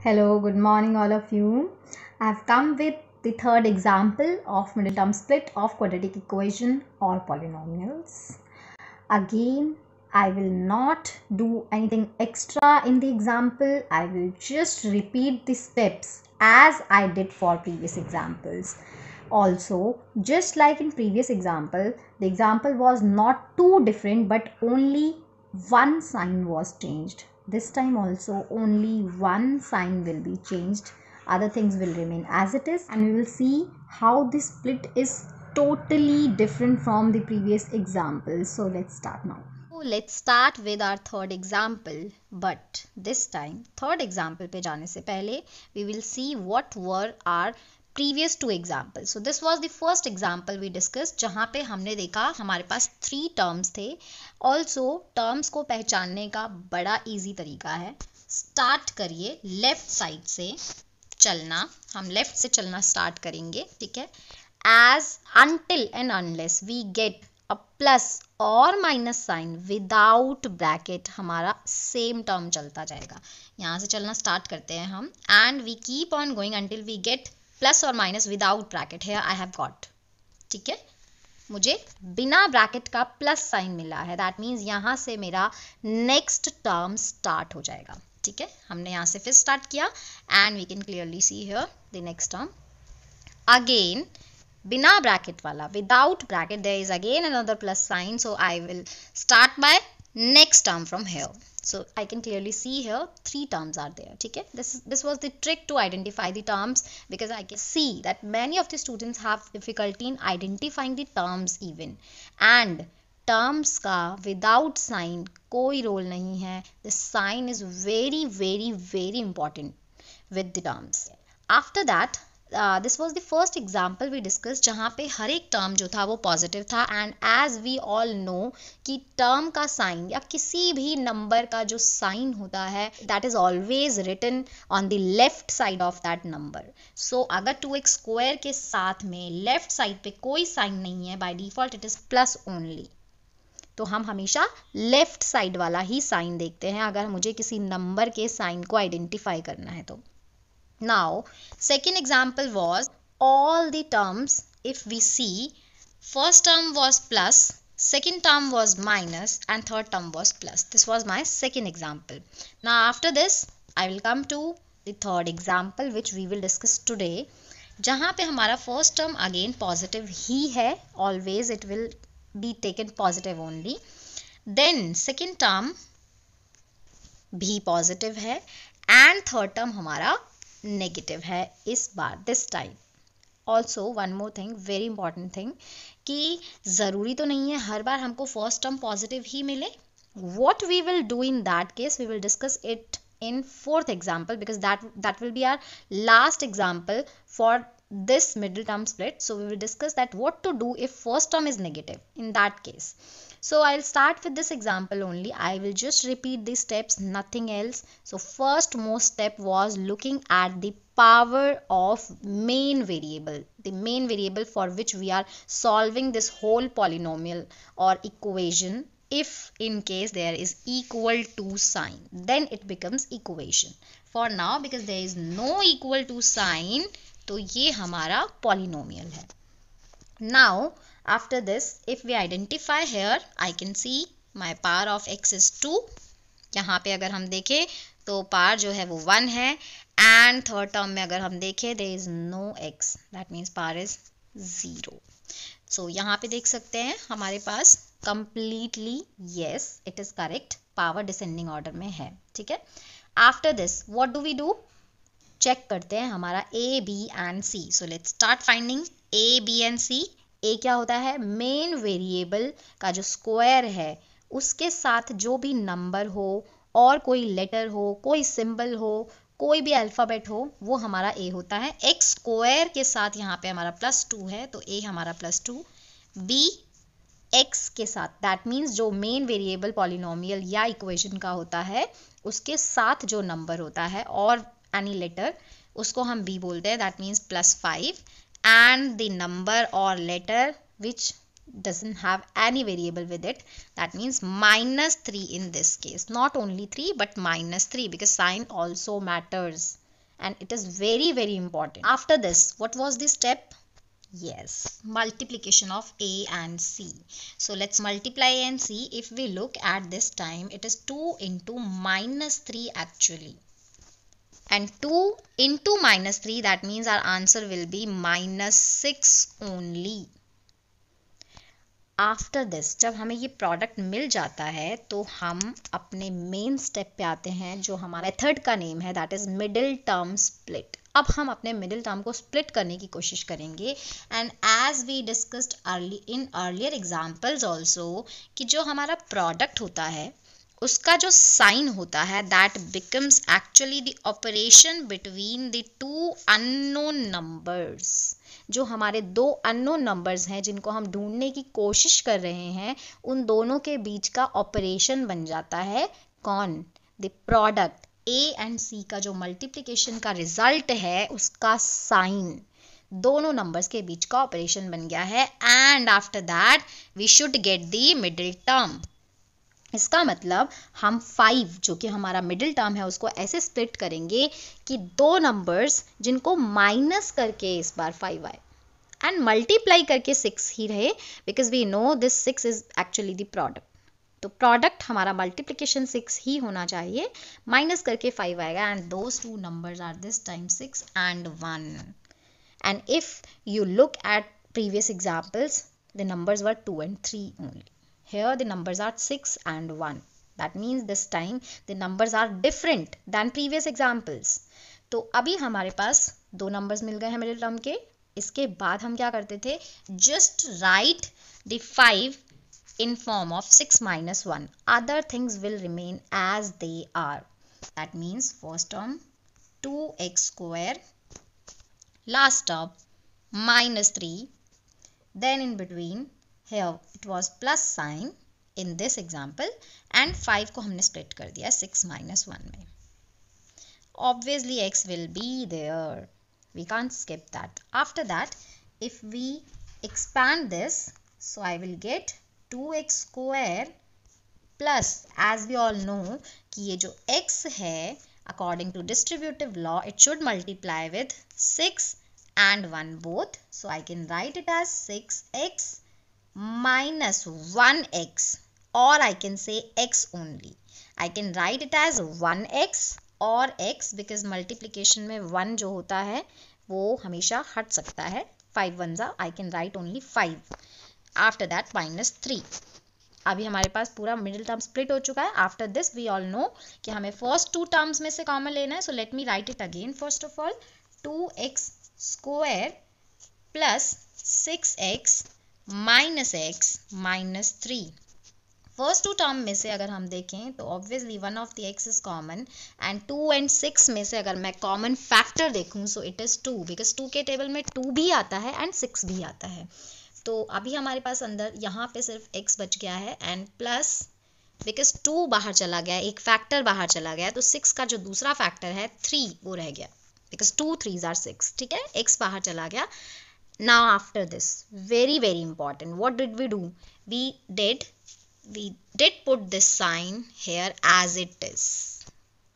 Hello, good morning, all of you. I've come with the third example of middle term split of quadratic equation or polynomials. Again, I will not do anything extra in the example. I will just repeat the steps as I did for previous examples. Also, just like in previous example, the example was not too different, but only one sign was changed. This time also only one sign will be changed. Other things will remain as it is, and we will see how this split is totally different from the previous example. So let's start now. So let's start with our third example, but this time third example पे जाने से पहले we will see what were our previous two examples. So this was the first example we discussed जहाँ पे हमने देखा हमारे पास 3 terms थे. Also terms को पहचानने का बड़ा easy तरीका है. Start करिए left side से चलना. हम left से चलना start करेंगे, ठीक है. As until and unless we get a plus और माइनस साइन विदाउट ब्रैकेट हमारा सेम टर्म चलता जाएगा. यहाँ से चलना स्टार्ट करते हैं हम and we keep on going until we get plus और minus without bracket. Here I have got, ठीक है, मुझे बिना ब्रैकेट का प्लस साइन मिला है. दैट मीन्स यहाँ से मेरा नेक्स्ट टर्म स्टार्ट हो जाएगा, ठीक है. हमने यहाँ से फिर स्टार्ट किया and we can clearly see here the next term. Again बिना ब्रैकेट वाला without bracket there is again another plus sign, so I will start by next term from here. So I can clearly see here 3 terms are there, ठीक है. This was the trick to identify the terms, because I can see that many of the students have difficulty in identifying the terms even. And terms का without sign कोई role नहीं है. The sign is very very very important with the terms. After that this was the first example we discuss जहाँ पे हर एक term जो था वो पॉजिटिव था. And as we all know कि टर्म का साइन या किसी भी नंबर का जो साइन होता है that is always written on the left side of that number. So अगर 2x स्क्वायर के साथ में लेफ्ट साइड पे कोई साइन नहीं है, by default it is plus only, तो हम हमेशा लेफ्ट साइड वाला ही साइन देखते हैं अगर मुझे किसी नंबर के साइन को आइडेंटिफाई करना है तो. Now, second example was all the terms, if we see, first term was plus, second term was minus and third term was plus. This was my second example. Now after this, I will come to the third example which we will discuss today. जहाँ पे हमारा first term again positive ही है, always it will be taken positive only. Then second term भी positive है and third term हमारा negative है इस बार, this time. Also one more thing, very important thing, कि ज़रूरी तो नहीं है हर बार हमको फर्स्ट टर्म पॉजिटिव ही मिले. What we will do in that case we will discuss it in fourth example, because that will be our last example for this middle term split. So we will discuss that what to do if first term is negative in that case. So I'll start with this example only. I will just repeat these steps, nothing else. So first most step was looking at the power of main variable, the main variable for which we are solving this whole polynomial or equation. If in case there is equal to sign, then it becomes equation. For now, because there is no equal to sign, तो ये हमारा polynomial है. Now after this, if we identify here, I can see my power of x is 2. यहाँ पे अगर हम देखें तो power जो है वो 1 है. and third term में अगर हम देखें there is no x, that means power is 0. So यहाँ पे देख सकते हैं हमारे पास completely yes it is correct, power descending order में है, ठीक है. After this what do we do, check करते हैं हमारा a b and c. So let's start finding a b and c. a क्या होता है, मेन वेरिएबल का जो स्क्वायर है उसके साथ जो भी नंबर हो और कोई लेटर हो, कोई सिंबल हो, कोई भी अल्फ़ाबेट हो, वो हमारा a होता है. x स्क्वायर के साथ यहाँ पे हमारा +2 है तो a हमारा +2. b x के साथ, दैट मीन्स जो मेन वेरिएबल पॉलिनोमियल या इक्वेशन का होता है उसके साथ जो नंबर होता है और एनी लेटर, उसको हम b बोलते हैं. That means +5. And the number और letter which doesn't have any variable with it, that means -3 in this case. Not only 3 but -3, because sign also matters. and it is very, very important. After this, what was the step? Yes, multiplication of A and C. So let's multiply A and C. If we look at this time, it is 2 into minus 3 actually. And 2 into minus 3, that means our answer will be minus 6 only. After this, जब हमें ये product मिल जाता है तो हम अपने main step पे आते हैं, जो हमारा मेथड का नेम है, that is middle term split. अब हम अपने मिडिल टर्म को स्प्लिट करने की कोशिश करेंगे. And as we discussed in earlier examples also, कि जो हमारा प्रोडक्ट होता है उसका जो साइन होता है, that becomes actually the operation between the two unknown numbers. जो हमारे दो अननोन नंबर्स हैं जिनको हम ढूंढने की कोशिश कर रहे हैं, उन दोनों के बीच का ऑपरेशन बन जाता है कौन? The product. ए एंड सी का जो मल्टीप्लिकेशन का रिजल्ट है, उसका साइन दोनों नंबर्स के बीच का ऑपरेशन बन गया है. And after that we should get the middle term. इसका मतलब हम 5 जो कि हमारा मिडिल टर्म है उसको ऐसे स्प्लिट करेंगे कि दो नंबर्स जिनको माइनस करके इस बार 5 आए एंड मल्टीप्लाई करके 6 ही रहे, because we know this 6 is actually the product. तो प्रोडक्ट हमारा मल्टीप्लिकेशन 6 ही होना चाहिए, माइनस करके 5 आएगा. And those two numbers are this time 6 and 1. And if you look at previous examples, the numbers were 2 and 3 only. Here the numbers are 6 and 1. That means this time the numbers are different than previous examples. तो अभी हमारे पास दो numbers मिल गए हैं middle term के. इसके बाद हम क्या करते थे? Just write the 5 in form of 6 minus 1. Other things will remain as they are. That means first term 2x square, last term minus 3, then in between here it was plus sign in this example, and 5 को हमने split कर दिया 6 minus 1 में. Obviously x will be there, we can't skip that. After that if we expand this, so I will get 2x square plus, as we all know कि ये जो x है according to distributive law it should multiply with 6 and 1 both. So I can write it as 6x minus 1x, or I can say x only. I can write it as 1x or x, because multiplication में 1 जो होता है वो हमेशा हट सकता है. 5 1s are, I can write only 5. After that minus 3. अभी हमारे पास पूरा मिडिल टर्म स्प्लिट हो चुका है. After this we all know कि हमें फर्स्ट 2 टर्म्स में से कॉमन लेना है. So let me right it again. First of all 2x square plus 6x minus x minus 3. First 2 term में से अगर हम देखें तो obviously one of the x is common, and 2 and 6 में से अगर मैं कॉमन फैक्टर देखूं सो इट इज 2, बिकॉज 2 के टेबल में 2 भी आता है एंड 6 भी आता है. तो अभी हमारे पास अंदर यहाँ पे सिर्फ x बच गया है, एंड प्लस बिकॉज 2 बाहर चला गया, एक फैक्टर बाहर चला गया, तो 6 का जो दूसरा फैक्टर है 3 वो रह गया, बिकॉज 2 3s are 6. ठीक है, x बाहर चला गया. Now after this, very very important, what did we do? We did put this sign here as it is.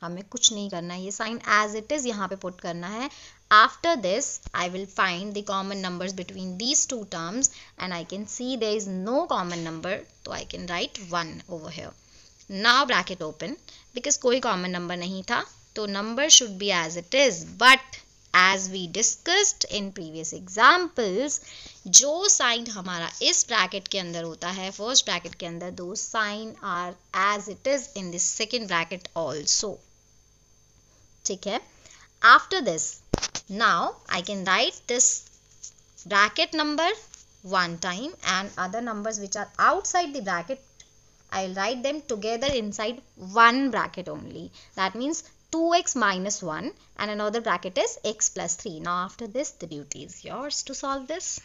हमें कुछ नहीं करना है, ये sign as it is यहाँ पे put करना है. After this, I will find the common numbers between these two terms, and I can see there is no common number, so I can write 1 over here. Now bracket open, because कोई common number नहीं था, तो number should be as it is. But as we discussed in previous examples, जो sign हमारा इस bracket के अंदर होता है, फर्स्ट ब्रैकेट के अंदर, those sign are as it is in the second bracket also. ठीक है. After this, now I can write this bracket number one time, and other numbers which are outside the bracket, I will write them together inside one bracket only. That means 2x minus 1, and another bracket is x plus 3. Now after this, the duty is yours to solve this.